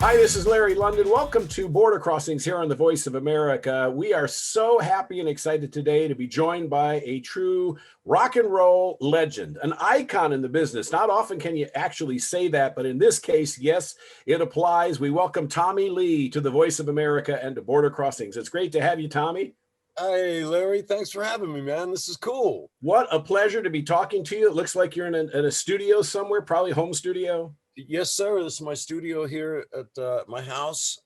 Hi, this is Larry London. Welcome to Border Crossings here on the Voice of America. We are so happy and excited today to be joined by a true rock and roll legend, an icon in the business. Not often can you actually say that, but in this case, yes, it applies. We welcome Tommy Lee to the Voice of America and to Border Crossings. It's great to have you, Tommy. Hey, Larry, thanks for having me, man. This is cool. What a pleasure to be talking to you. It looks like you're in a studio somewhere, probably home studio. Yes, sir. This is my studio here at my house.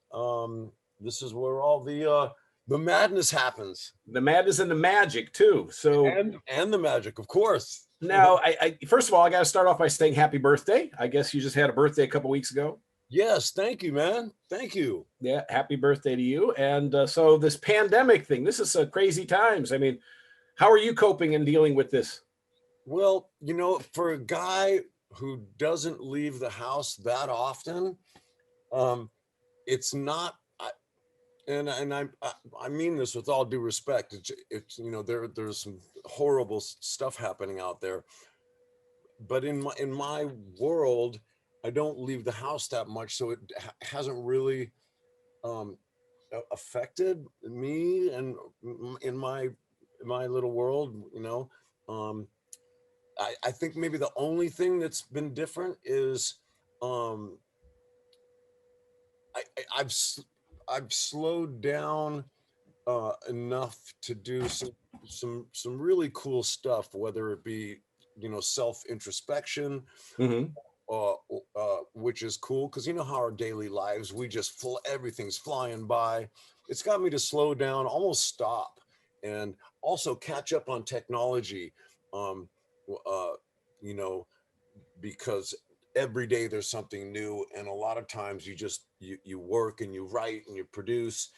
This is where all the madness happens, The madness and the magic, too. So, and the magic, of course. now, I first of all, I got to start off by saying happy birthday. I guess you just had a birthday a couple weeks ago. Yes, thank you, man. Thank you. Yeah, happy birthday to you. And so this pandemic thing, this is crazy times. I mean, how are you coping and dealing with this? Well, for a guy who doesn't leave the house that often, it's not. I mean this with all due respect. It's there's some horrible stuff happening out there, but in my world, I don't leave the house that much, so it hasn't really affected me and in my little world. I think maybe the only thing that's been different is um, I, I- I've s- I've slowed down enough to do some really cool stuff, whether it be self introspection, Hmm. uh, which is cool because you know how our daily lives we just everything's flying by. It's got me to slow down, almost stop, and also catch up on technology. Um, uh, you know, because every day there's something new, and a lot of times you work and you write and you produce,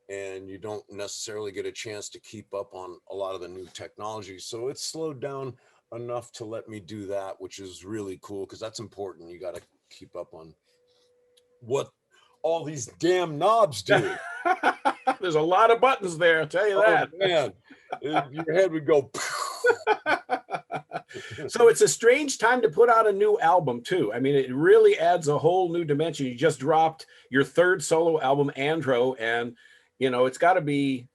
and you don't necessarily get a chance to keep up on a lot of the new technology. So it's slowed down enough to let me do that, which is really cool because that's important. You got to keep up on what all these damn knobs do. There's a lot of buttons there, I'll tell you Oh that. man, your head would go. So it's a strange time to put out a new album, too. I mean, it really adds a whole new dimension. You just dropped your third solo album, Andro, and it's got to be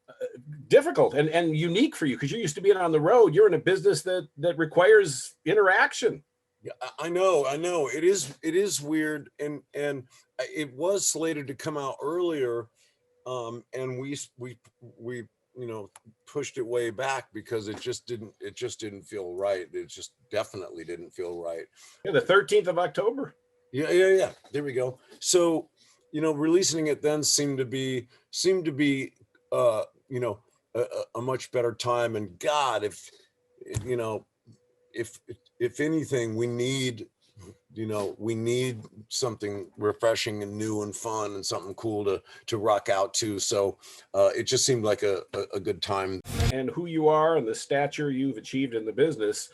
difficult and unique for you because you're used to being on the road. You're in a business that requires interaction. Yeah, I know. It is weird, and it was slated to come out earlier, and we pushed it way back because it just didn't feel right. It just definitely didn't feel right. Yeah, the 13th of October. Yeah. There we go. So, releasing it then seemed to be uh, you know, a much better time. And God, you know, if if anything, we need something refreshing and new and fun and something cool to rock out to. So it just seemed like a good time. And who you are and the stature you've achieved in the business,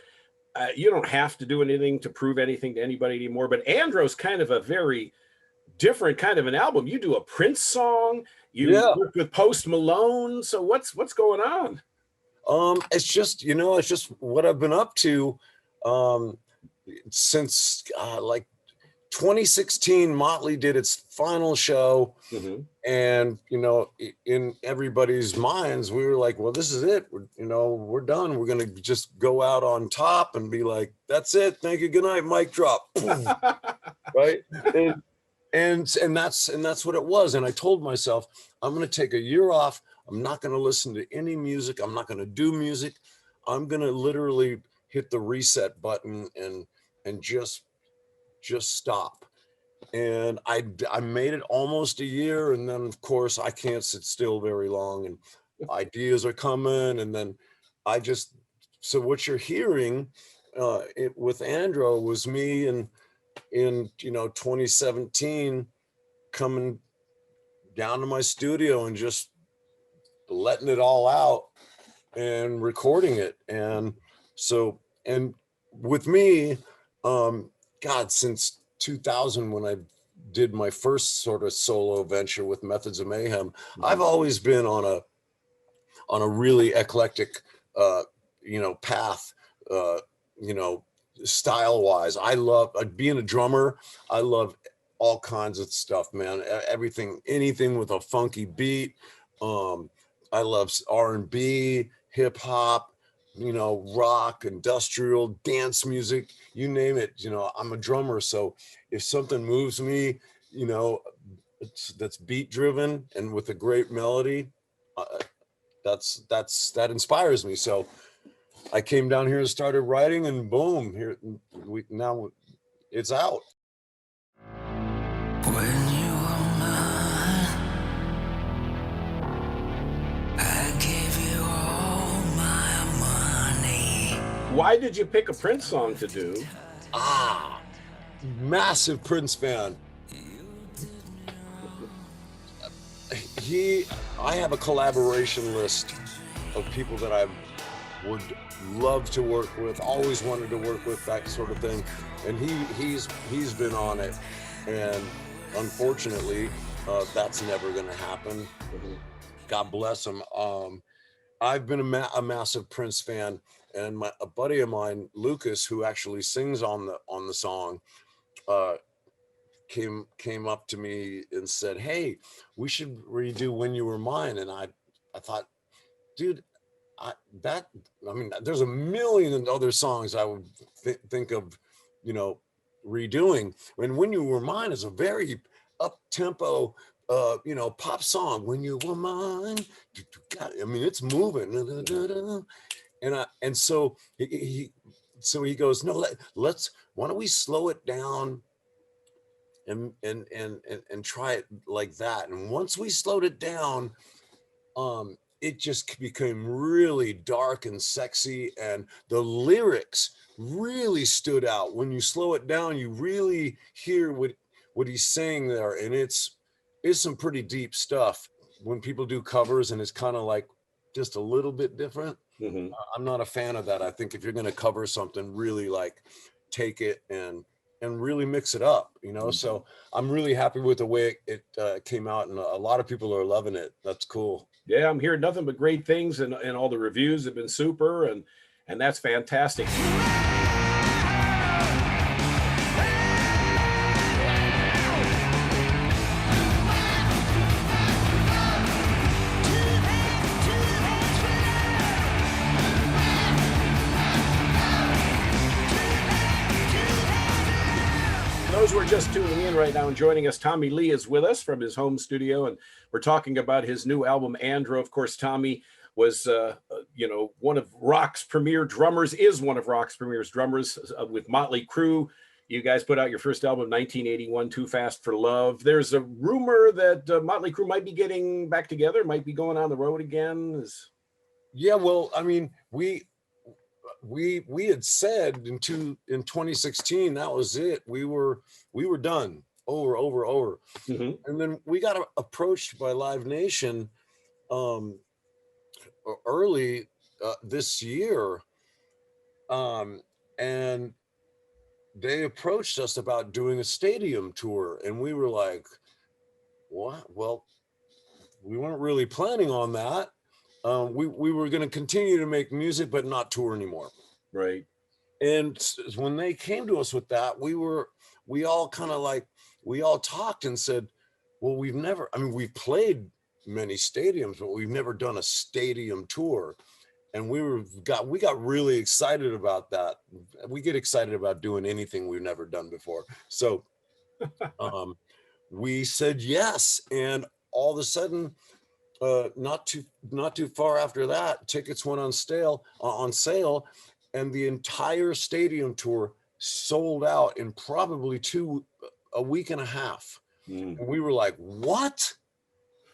you don't have to do anything to prove anything to anybody anymore. But Andro's kind of a very different kind of an album. You do a Prince song, you Yeah. work with Post Malone. So what's going on? It's just what I've been up to um, since like 2016. Motley did its final show, Hmm. and in everybody's minds, we were like, "Well, this is it. We're done. We're gonna just go out on top and be like, that's it. Thank you. Good night. Mic drop." Right? And and that's what it was. And I told myself, I'm going to take a year off. I'm not going to listen to any music. I'm not going to do music. I'm going to literally hit the reset button and just stop. And I made it almost a year, and then of course I can't sit still very long, and ideas are coming, and then I just so what you're hearing with Andro was me and in 2017 coming down to my studio and just letting it all out and recording it. And so, and with me, God, since 2000, when I did my first sort of solo venture with Methods of Mayhem, I've always been on a really eclectic, path, uh, you know, style wise. I love being a drummer. I love all kinds of stuff, man. Everything, anything with a funky beat. I love R&B, hip hop, you know, rock, industrial, dance music, you name it. You know, I'm a drummer, so if something moves me, you know, that's beat driven and with a great melody, uh, that inspires me. So I came down here and started writing, and boom, here now it's out. When you were mine, I gave you all my money. Why did you pick a Prince song to do? Massive Prince fan. I have a collaboration list of people that I would love to work with, always wanted to work with, that sort of thing. And he's been on it, and unfortunately, that's never going to happen. God bless him. I've been a massive Prince fan, and a buddy of mine, Lucas, who actually sings on the song, came up to me and said, "Hey, we should redo When You Were Mine." And I thought, dude, I mean, there's a million other songs I would think of, you know, redoing. When You Were Mine is a very up tempo, you know, pop song. When you were mine, God, I mean, it's moving, and so he goes, no, let's why don't we slow it down and try it like that. And once we slowed it down, it just became really dark and sexy, and the lyrics really stood out. When you slow it down, you really hear what he's saying there, and it's some pretty deep stuff. When people do covers and it's kind of like just a little bit different, I'm not a fan of that. I think if you're going to cover something, really like take it and really mix it up, you know. So I'm really happy with the way it came out, and a lot of people are loving it. That's cool. Yeah, I'm hearing nothing but great things, and all the reviews have been super, and that's fantastic. Those who are just tuning in right now and joining us, Tommy Lee is with us from his home studio, and we're talking about his new album, Andro. Of course, Tommy was, you know, one of rock's premier drummers, is one of rock's premier drummers with Motley Crue. You guys put out your first album, 1981, Too Fast for Love. There's a rumor that Motley Crue might be getting back together, might be going on the road again. Yeah, well, I mean, we had said in 2016 that was it. We were done, over. And then we got approached by Live Nation early this year, and they approached us about doing a stadium tour, and we were like, what? Well, we weren't really planning on that. We were going to continue to make music but not tour anymore. Right. And when they came to us with that, we all kind of like, we all talked and said, well, we've played many stadiums, but we've never done a stadium tour. And we got really excited about that. We get excited about doing anything we've never done before. So we said yes, and all of a sudden, not too far after that, tickets went on sale, and the entire stadium tour sold out in probably a week and a half. And we were like, what?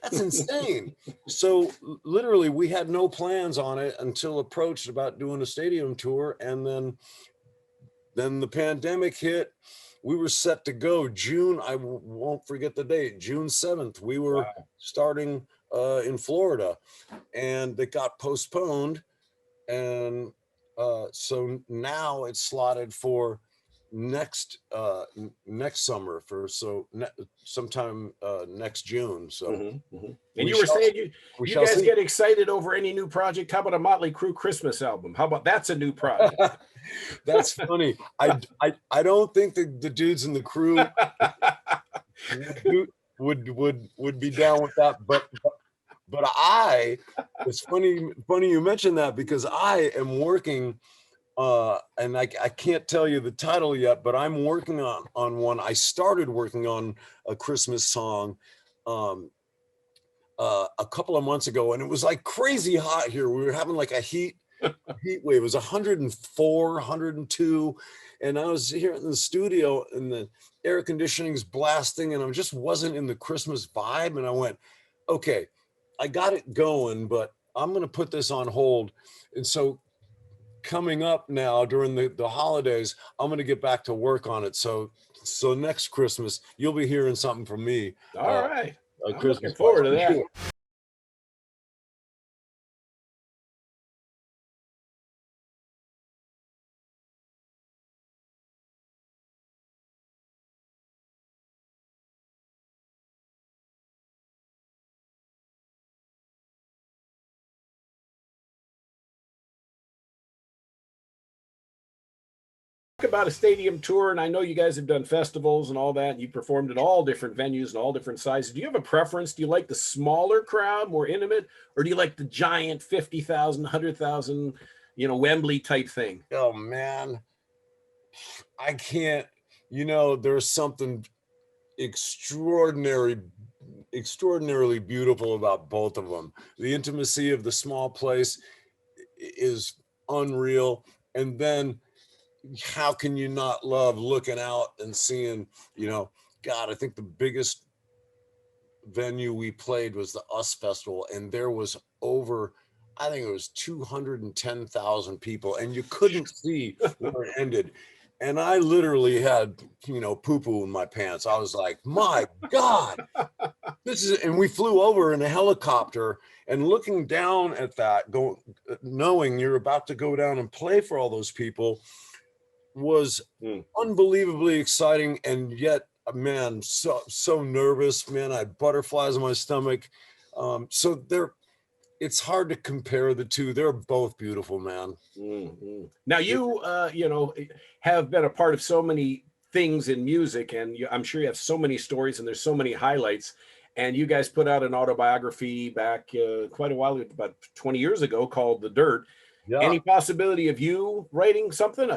That's insane. So literally we had no plans on it until approached about doing a stadium tour. And then the pandemic hit. We were set to go June. I won't forget the date, June 7th. We were starting in Florida, and it got postponed. And so now it's slotted for next summer sometime next June. So And we you were shall saying we you shall guys see. get excited over any new project. How about a Motley Crue Christmas album? How about that's a new project? That's funny. I don't think the dudes in the crew would be down with that, but it's funny you mentioned that, because I am working and I can't tell you the title yet, but I'm working on one. I started working on a Christmas song a couple of months ago, and it was like crazy hot here. We were having like a heat wave. It was 104, 102, and I was here in the studio and the air conditioning's blasting, and I just wasn't in the Christmas vibe. And I went, okay, I got it going, but I'm going to put this on hold. And so coming up now during the holidays, I'm going to get back to work on it. So next Christmas, you'll be hearing something from me. All right. I'm Christmas looking forward to for that. sure. About a stadium tour, and I know you guys have done festivals and all that, and you performed at all different venues and all different sizes. Do you have a preference? Do you like the smaller crowd, more intimate, or do you like the giant 50,000, 100,000, Wembley type thing? Oh man, I can't. There's something extraordinarily beautiful about both of them. The intimacy of the small place is unreal, and then how can you not love looking out and seeing, God, I think the biggest venue we played was the US Festival, and there was I think it was 210,000 people, and you couldn't see where it ended. And I literally had, poo-poo in my pants. I was like, my God, and we flew over in a helicopter, and looking down at that, knowing you're about to go down and play for all those people was unbelievably exciting. And yet, man, so nervous, man. I had butterflies in my stomach. It's hard to compare the two. They're both beautiful, man. Now you have been a part of so many things in music, and I'm sure you have so many stories, and there's so many highlights. And you guys put out an autobiography back quite a while, about 20 years ago, called The Dirt. Yeah. Any possibility of you writing something,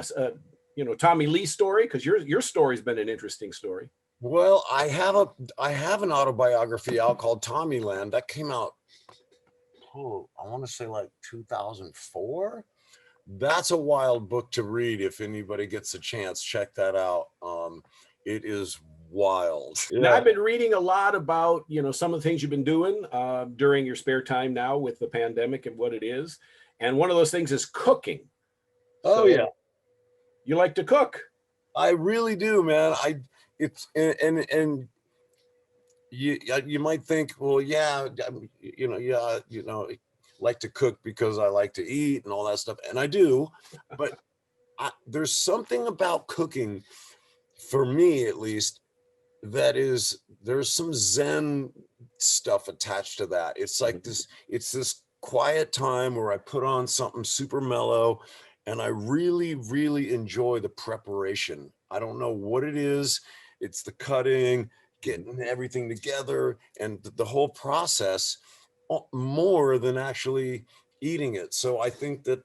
Tommy Lee story? Because your story's been an interesting story. Well, I have an autobiography out called Tommy Land that came out, I want to say like 2004. That's a wild book to read. If anybody gets a chance, check that out. It is wild. Now, I've been reading a lot about, some of the things you've been doing during your spare time now with the pandemic and what it is. And one of those things is cooking. Oh, yeah. You like to cook? I really do, man. You might think, well, yeah, like to cook because I like to eat and all that stuff, and I do, but there's something about cooking, for me at least, there's some Zen stuff attached to that. It's like this quiet time where I put on something super mellow, and I really, really enjoy the preparation. I don't know what it is. It's the cutting, getting everything together, and the whole process, more than actually eating it. So I think that,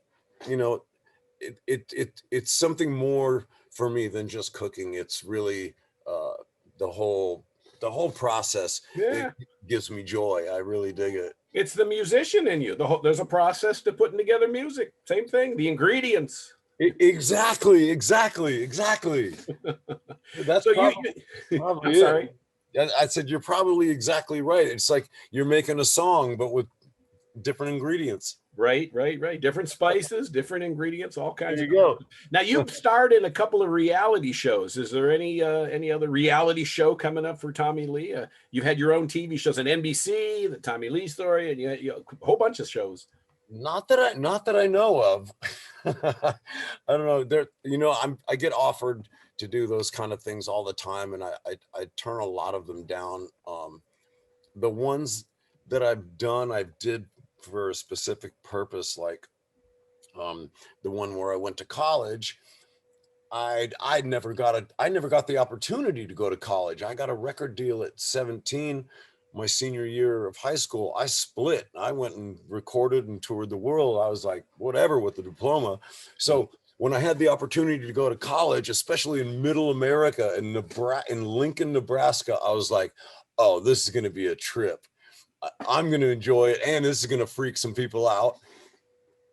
it's something more for me than just cooking. It's really the whole process. Yeah. It gives me joy. I really dig it. It's the musician in you. There's a process to putting together music. Same thing. The ingredients. Exactly. That's So probably I'm sorry. I said, you're probably exactly right. It's like you're making a song, but with different ingredients. Right. Different spices, different ingredients, all kinds. There you go. Now, you've starred in a couple of reality shows. Is there any other reality show coming up for Tommy Lee? You've had your own TV shows on NBC, the Tommy Lee Story, and you a whole bunch of shows. Not that I know of. I don't know. I get offered to do those kind of things all the time, and I turn a lot of them down. The ones that I've done, I did for a specific purpose, like the one where I went to college. I never got the opportunity to go to college. I got a record deal at 17, my senior year of high school. I split. I went and recorded and toured the world. I was like, whatever with the diploma. So when I had the opportunity to go to college, especially in middle America, in Lincoln, Nebraska, I was like, oh, this is going to be a trip. I'm going to enjoy it, and this is going to freak some people out.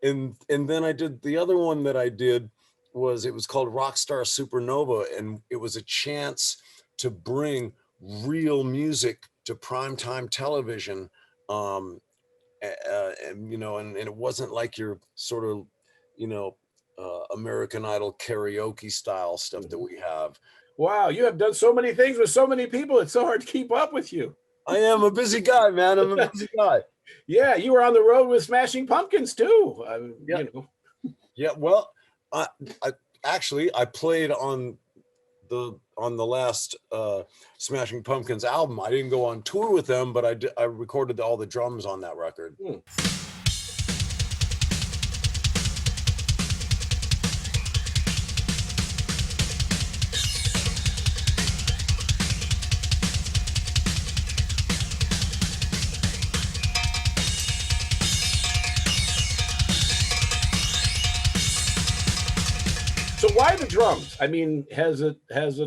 And then I did the other one that I did it was called Rockstar Supernova, and it was a chance to bring real music to primetime television. And it wasn't like your sort of, American Idol karaoke style stuff that we have. Wow, you have done so many things with so many people. It's so hard to keep up with you. I am a busy guy, man. I'm a busy guy. Yeah, you were on the road with Smashing Pumpkins too. Yeah. Yeah. Well, I played on the last Smashing Pumpkins album. I didn't go on tour with them, but I recorded all the drums on that record. So why the drums? I mean, has it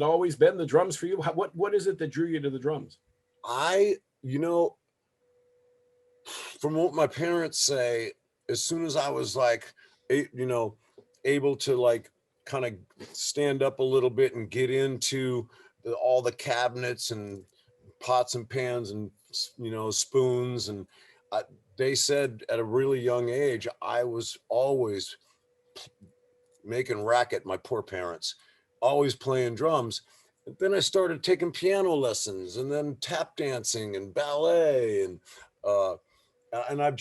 always been the drums for you? What is it that drew you to the drums? From what my parents say, as soon as I was like, able to like kind of stand up a little bit and get into all the cabinets and pots and pans and spoons, and they said at a really young age I was always making racket. My poor parents, always playing drums. And then I started taking piano lessons, and then tap dancing and ballet, and I've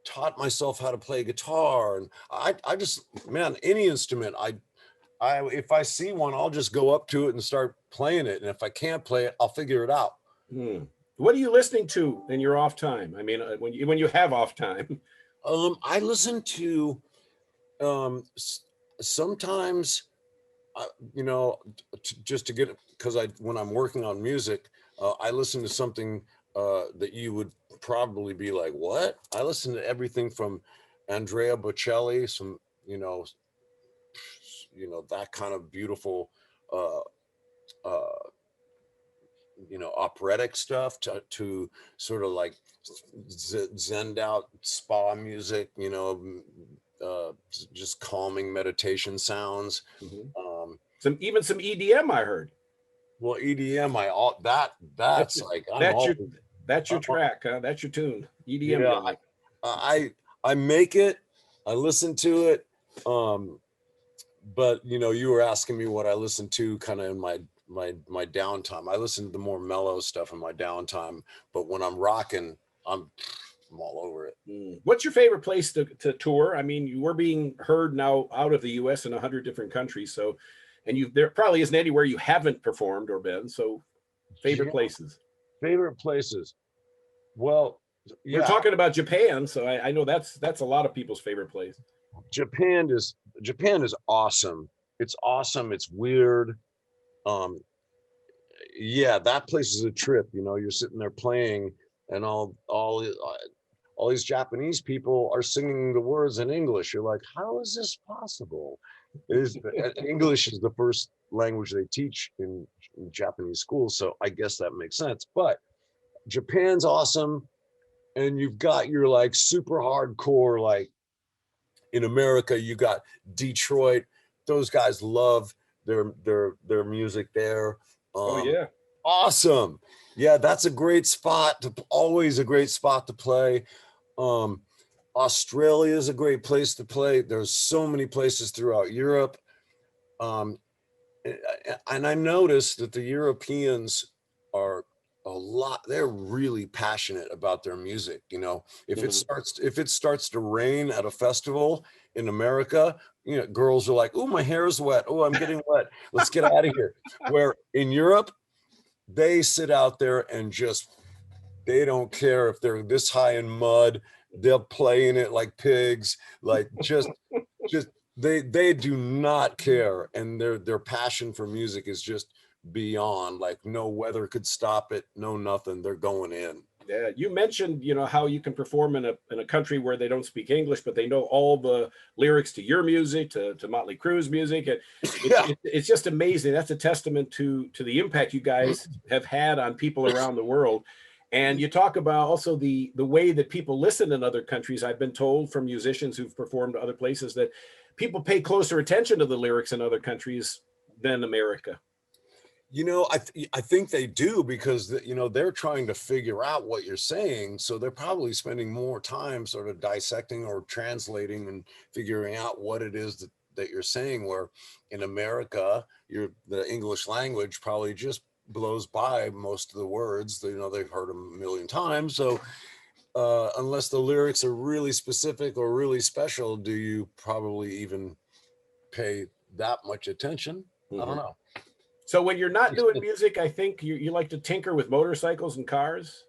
taught myself how to play guitar, and I just, man, any instrument, if I see one, I'll just go up to it and start playing it, and if I can't play it, I'll figure it out. What are you listening to in your off time? I mean, when you have off time. I listen to sometimes, just to get, because when I'm working on music, I listen to something that you would probably be like, what? I listen to everything from Andrea Bocelli, some, that kind of beautiful, operatic stuff to sort of like zenned out spa music, just calming meditation sounds. Some EDM I heard. Well, EDM, that's your track, huh? That's your tune. EDM. Yeah, I make it, I listen to it, but you were asking me what I listen to kind of in my downtime. I listen to the more mellow stuff in my downtime, but when I'm rocking, I'm all over it. What's your favorite place to tour? I mean, you were being heard now out of the US in 100 different countries. So, and there probably isn't anywhere you haven't performed or been. So favorite places. Well, we're talking about Japan. So I know that's a lot of people's favorite place. Japan is awesome. It's awesome. It's weird. That place is a trip. You're sitting there playing, and all these Japanese people are singing the words in English. You're like, how is this possible? English is the first language they teach in Japanese schools, so I guess that makes sense. But Japan's awesome, and you've got your like super hardcore, like in America, you got Detroit. Those guys love their music there. Awesome. Yeah, that's always a great spot to play. Australia is a great place to play. There's so many places throughout Europe. And I noticed that the Europeans are a lot. They're really passionate about their music. You know, if it Mhm. starts to rain at a festival in America, you know, girls are like, "Oh, my hair is wet. Oh, I'm getting wet. Let's get out of here." Where in Europe, they sit out there and just they don't care if they're this high in mud. They'll play in it like pigs. Like just they do not care, and their passion for music is just beyond. Like no weather could stop it, no nothing. They're going in. Yeah, you mentioned, how you can perform in a country where they don't speak English, but they know all the lyrics to your music, to Motley Crue's music, and Yeah. it's just amazing. That's a testament to the impact you guys have had on people around the world. And you talk about also the way that people listen in other countries. I've been told from musicians who've performed other places that people pay closer attention to the lyrics in other countries than America. You know, I think they do because you know they're trying to figure out what you're saying, so they're probably spending more time sort of dissecting or translating and figuring out what it is that you're saying. Where in America, the English language probably just blows by most of the words. You know, they've heard them a million times, so unless the lyrics are really specific or really special, do you probably even pay that much attention? I don't Mhm. know. So when you're not doing music, I think you like to tinker with motorcycles and cars.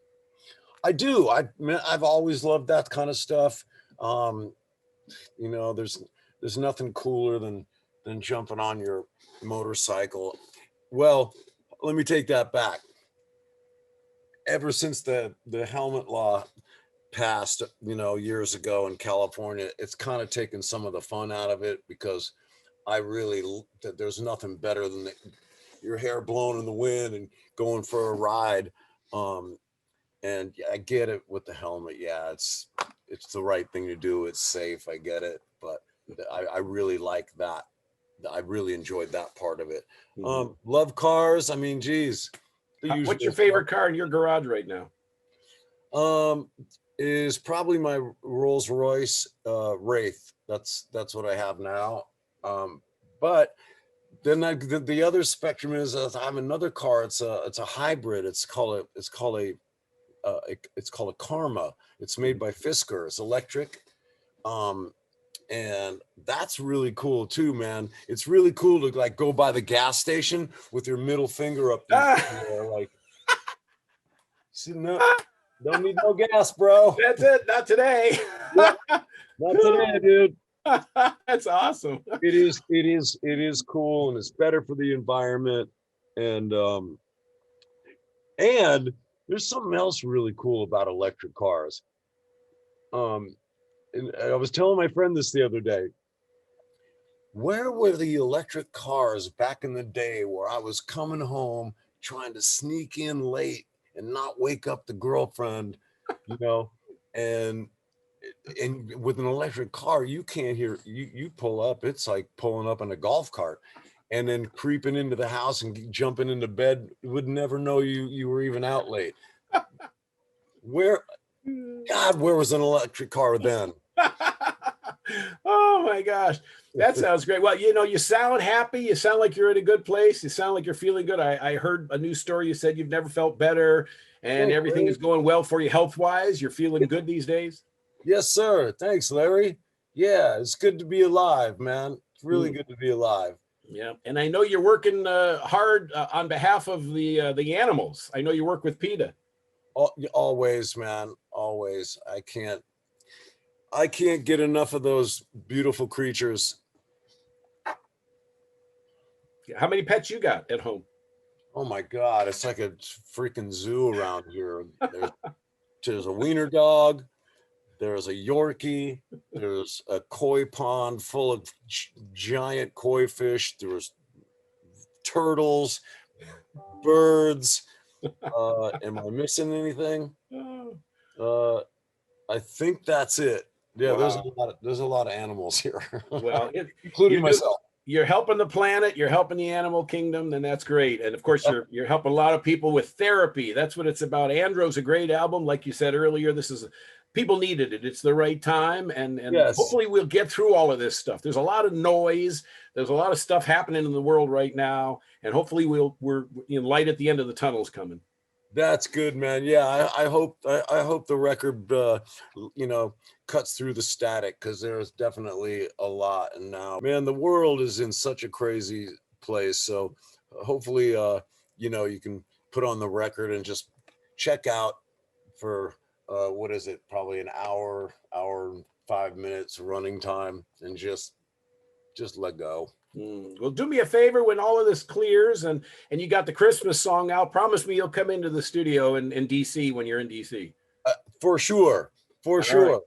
I do. I've always loved that kind of stuff. Um, you know, there's nothing cooler than jumping on your motorcycle. Well, let me take that back. Ever since the helmet law passed, you know, years ago in California, it's kind of taken some of the fun out of it because there's nothing better than your hair blown in the wind and going for a ride. Um, And yeah, I get it with the helmet. Yeah, it's the right thing to do. It's safe. I get it, but I really like that. I really enjoyed that part of it. Mhm. Love cars. I mean, geez, the What's usual your stuff. favorite car in your garage right now? Um, is probably my Rolls Royce Wraith. That's what I have now. But then the other spectrum is I have another car. It's a hybrid. It's called a Karma. It's made Mhm. by Fisker. It's electric. Um, and that's really cool too, man. It's really cool to like go by the gas station with your middle finger up the Ah, air, like, see, no, don't need no gas, bro. that's it. Not today. Yep, not today, dude. That's awesome. It is cool, and it's better for the environment. And and there's something else really cool about electric cars. Um, and I was telling my friend this the other day. Where were the electric cars back in the day where I was coming home trying to sneak in late and not wake up the girlfriend, you know, and with an electric car, you can't hear you pull up, it's like pulling up in a golf cart and then creeping into the house and jumping into bed, would never know you were even out late. Where God, where was an electric car then? Oh my gosh. That sounds great. Well, you sound happy. You sound like you're in a good place. You sound like you're feeling good. I heard a news story. You said you've never felt better and Thanks, everything Larry. is going well for you health wise. You're feeling good these days. Yes, sir. Thanks, Larry. Yeah, it's good to be alive, man. It's really Mm, good to be alive. yeah. And I know you're working hard on behalf of the animals. I know you work with PETA. Always, man. Always. I can't get enough of those beautiful creatures. How many pets you got at home? Oh my God, it's like a freaking zoo around here. There's a wiener dog, there's a Yorkie, there's a koi pond full of giant koi fish, there's turtles, birds. Am I missing anything? Oh, Uh, I think that's it. Yeah, wow. there's a lot of animals here, Well, including you do. myself. You're helping the planet. You're helping the animal kingdom, then that's great. And of course, you're helping a lot of people with therapy. That's what it's about. Andro's a great album, like you said earlier. This is people needed it. It's the right time, and Yes. hopefully we'll get through all of this stuff. There's a lot of noise. There's a lot of stuff happening in the world right now, and hopefully we're light at the end of the tunnel's coming. That's good, man. Yeah, I hope the record cuts through the static, because there's definitely a lot. And now, man, the world is in such a crazy place. So hopefully you can put on the record and just check out for what is it, probably an hour and 5 minutes running time, and just let go. Well, do me a favor when all of this clears and you got the Christmas song out. Promise me you'll come into the studio in DC when you're in DC. For sure. Right.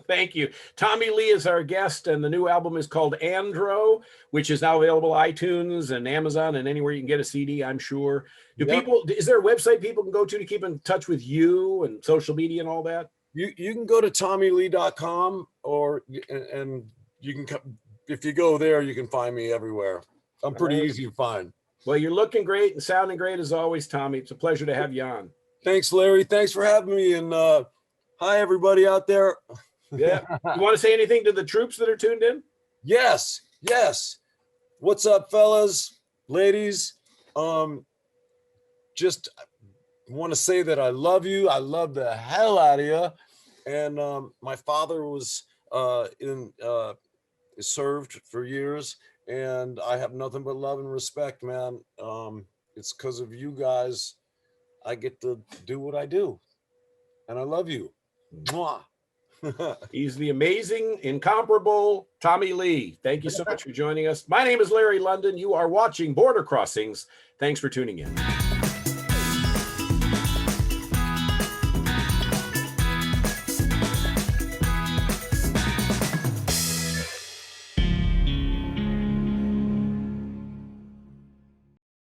Thank you. Tommy Lee is our guest, and the new album is called Andro, which is now available iTunes and Amazon and anywhere you can get a CD, I'm sure. Is there a website people can go to keep in touch with you and social media and all that? You can go to tommylee.com, and you can come. If you go there, you can find me everywhere. I'm pretty easy to find. Well, you're looking great and sounding great as always, Tommy. It's a pleasure to have you on. Thanks, Larry. Thanks for having me. And hi, everybody out there. Yeah. You want to say anything to the troops that are tuned in? Yes. What's up, fellas, ladies? Just want to say that I love you. I love the hell out of you. And my father was served for years, and I have nothing but love and respect, man. It's because of you guys I get to do what I do, and I love you. Mwah. He's the amazing, incomparable Tommy Lee. Thank you so much for joining us. My name is Larry London. You are watching Border Crossings. Thanks for tuning in.